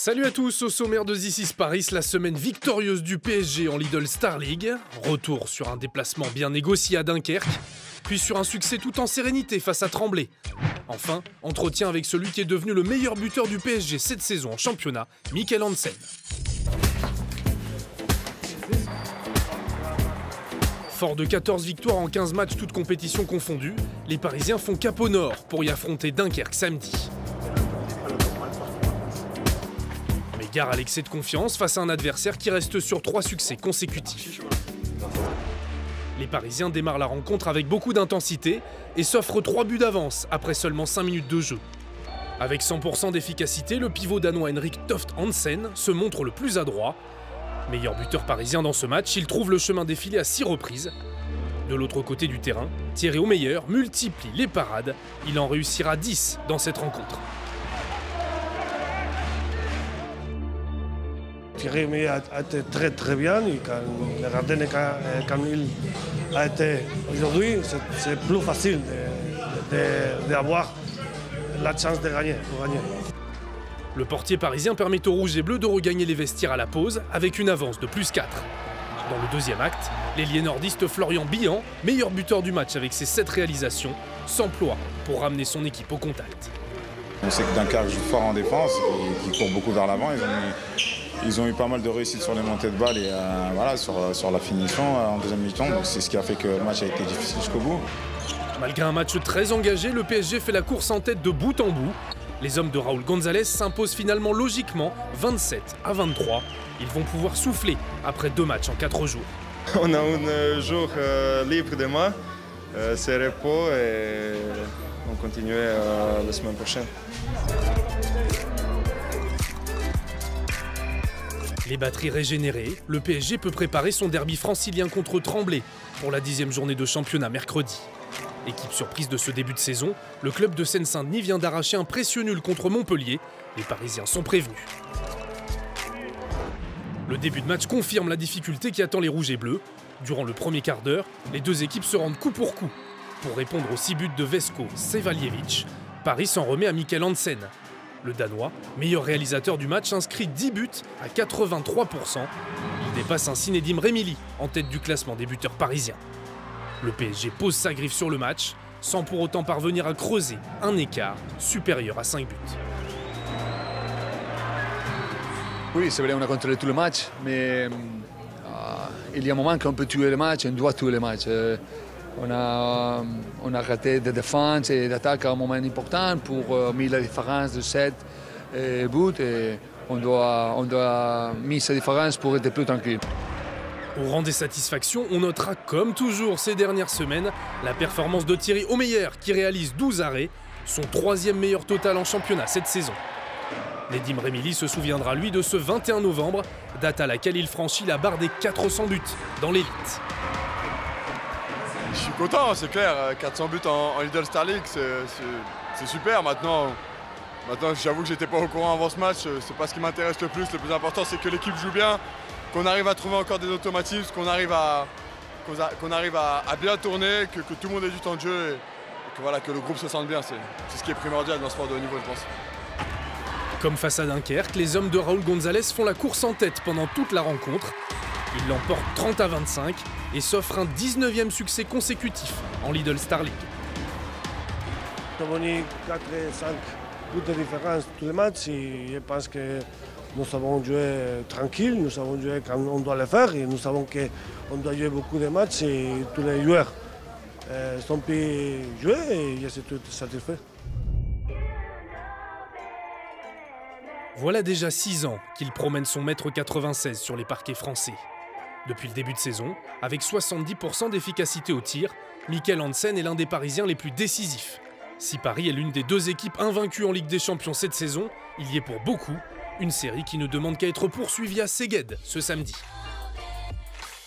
Salut à tous, au sommaire de This is Paris, la semaine victorieuse du PSG en Lidl Star League. Retour sur un déplacement bien négocié à Dunkerque, puis sur un succès tout en sérénité face à Tremblay. Enfin, entretien avec celui qui est devenu le meilleur buteur du PSG cette saison en championnat, Mikkel Hansen. Fort de 14 victoires en 15 matchs toutes compétitions confondues, les Parisiens font cap au nord pour y affronter Dunkerque samedi. Mais gare à l'excès de confiance face à un adversaire qui reste sur 3 succès consécutifs. Les Parisiens démarrent la rencontre avec beaucoup d'intensité et s'offrent 3 buts d'avance après seulement 5 minutes de jeu. Avec 100% d'efficacité, le pivot danois Henrik Toft Hansen se montre le plus adroit. Meilleur buteur parisien dans ce match, il trouve le chemin défilé à 6 reprises. De l'autre côté du terrain, Thierry Omeyer multiplie les parades. Il en réussira 10 dans cette rencontre. Thierry Omeyer a été très bien. Et quand il a été aujourd'hui, c'est plus facile d'avoir la chance de gagner. Le portier parisien permet aux Rouges et Bleus de regagner les vestiaires à la pause avec une avance de plus 4. Dans le deuxième acte, l'ailier nordiste Florian Bihan, meilleur buteur du match avec ses 7 réalisations, s'emploie pour ramener son équipe au contact. On sait que Dunkerque joue fort en défense, qui court beaucoup vers l'avant. Ils ont eu pas mal de réussite sur les montées de balles et voilà, sur la finition en deuxième mi-temps. C'est ce qui a fait que le match a été difficile jusqu'au bout. Malgré un match très engagé, le PSG fait la course en tête de bout en bout. Les hommes de Raúl González s'imposent finalement logiquement 27-23. Ils vont pouvoir souffler après 2 matchs en 4 jours. On a un jour libre demain, c'est repos et on continue la semaine prochaine. Les batteries régénérées, le PSG peut préparer son derby francilien contre Tremblay pour la 10e journée de championnat mercredi. Équipe surprise de ce début de saison, le club de Seine-Saint-Denis vient d'arracher un précieux nul contre Montpellier. Les Parisiens sont prévenus. Le début de match confirme la difficulté qui attend les Rouges et Bleus. Durant le premier quart d'heure, les deux équipes se rendent coup pour coup. Pour répondre aux 6 buts de Vesko Sevalievich, Paris s'en remet à Mikkel Hansen. Le Danois, meilleur réalisateur du match, inscrit 10 buts à 83%. Il dépasse ainsi Nedim Remili en tête du classement des buteurs parisiens. Le PSG pose sa griffe sur le match, sans pour autant parvenir à creuser un écart supérieur à 5 buts. Oui, c'est vrai, on a contrôlé tout le match, mais il y a un moment qu'on peut tuer le match, on doit tuer le match. On a raté de défense et d'attaque à un moment important pour mettre la différence de 7 buts et on doit mettre cette différence pour être plus tranquille. Au rang des satisfactions, on notera comme toujours ces dernières semaines la performance de Thierry Omeyer qui réalise 12 arrêts, son 3e meilleur total en championnat cette saison. Nedim Remili se souviendra lui de ce 21 novembre, date à laquelle il franchit la barre des 400 buts dans l'élite. Je suis content, c'est clair, 400 buts en Lidl Star League, c'est super. Maintenant j'avoue que j'étais pas au courant avant ce match, c'est pas ce qui m'intéresse le plus important c'est que l'équipe joue bien, qu'on arrive à trouver encore des automatismes, qu'on arrive à bien tourner, que tout le monde ait du temps de jeu et que le groupe se sente bien, c'est ce qui est primordial dans ce sport de haut niveau je pense. Comme face à Dunkerque, les hommes de Raúl González font la course en tête pendant toute la rencontre. Ils l'emportent 30-25 et s'offrent un 19e succès consécutif en Lidl Star League. Nous avons eu 4 et 5 buts de différence tous les matchs et je pense que nous avons joué tranquille, nous avons joué quand on doit le faire et nous savons qu'on doit jouer beaucoup de matchs et tous les joueurs sont pu jouer et je suis tout satisfait. Voilà déjà 6 ans qu'il promène son mètre 96 sur les parquets français. Depuis le début de saison, avec 70% d'efficacité au tir, Mikkel Hansen est l'un des Parisiens les plus décisifs. Si Paris est l'une des 2 équipes invaincues en Ligue des Champions cette saison, il y est pour beaucoup une série qui ne demande qu'à être poursuivie à Szeged ce samedi.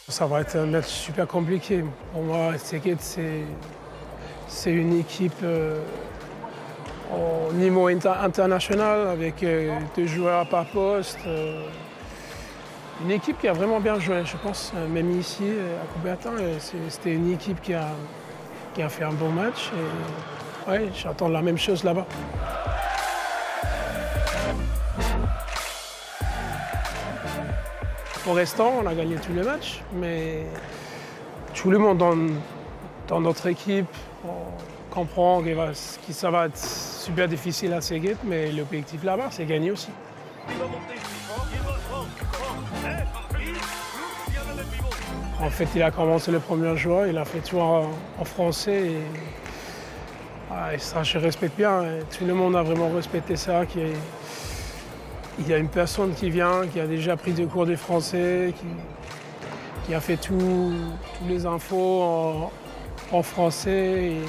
Ça va être un match super compliqué. Pour moi, Szeged, c'est une équipe au niveau international avec 2 joueurs par poste. Une équipe qui a vraiment bien joué, je pense, même ici à Coubertin. C'était une équipe qui a fait un bon match. Et, ouais, j'attends la même chose là-bas. Pour l'instant, on a gagné tous les matchs, mais tout le monde dans notre équipe comprend que ça va être super difficile à Szeged, mais l'objectif là-bas, c'est gagner aussi. En fait, il a commencé le premier jour, il a fait tout en français. Et ça, je respecte bien. Tout le monde a vraiment respecté ça. Il y a une personne qui vient, qui a déjà pris des cours de français, qui a fait tous les infos en français. Et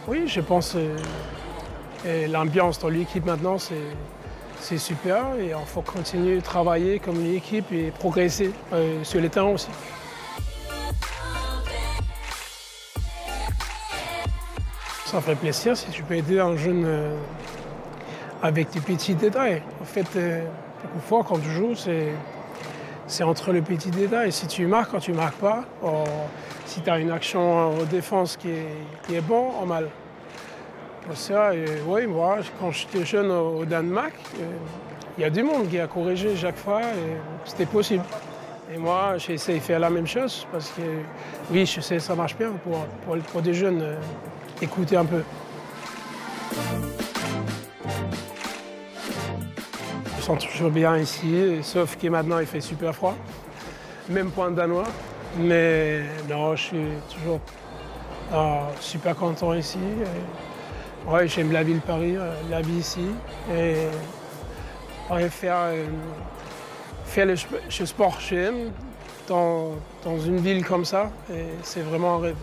oui, je pense que l'ambiance dans l'équipe maintenant, c'est super. Et il faut continuer de travailler comme une équipe et progresser sur le terrain aussi. Ça fait plaisir si tu peux aider un jeune avec des petits détails. En fait, beaucoup fois, quand tu joues, c'est entre les petits détails. Si tu marques, quand tu ne marques pas, si tu as une action en défense qui est bon ou mal. Pour ça, oui, moi, quand j'étais jeune au Danemark, il y a du monde qui a corrigé chaque fois et c'était possible. Et moi, j'ai essayé de faire la même chose parce que, oui, je sais que ça marche bien pour des jeunes. Écoutez un peu. Je me sens toujours bien ici, sauf que maintenant il fait super froid. Même point danois. Mais non, je suis toujours super content ici. Ouais, j'aime la ville de Paris, la vie ici. Et ouais, faire le sport que j'aime dans une ville comme ça, c'est vraiment un rêve.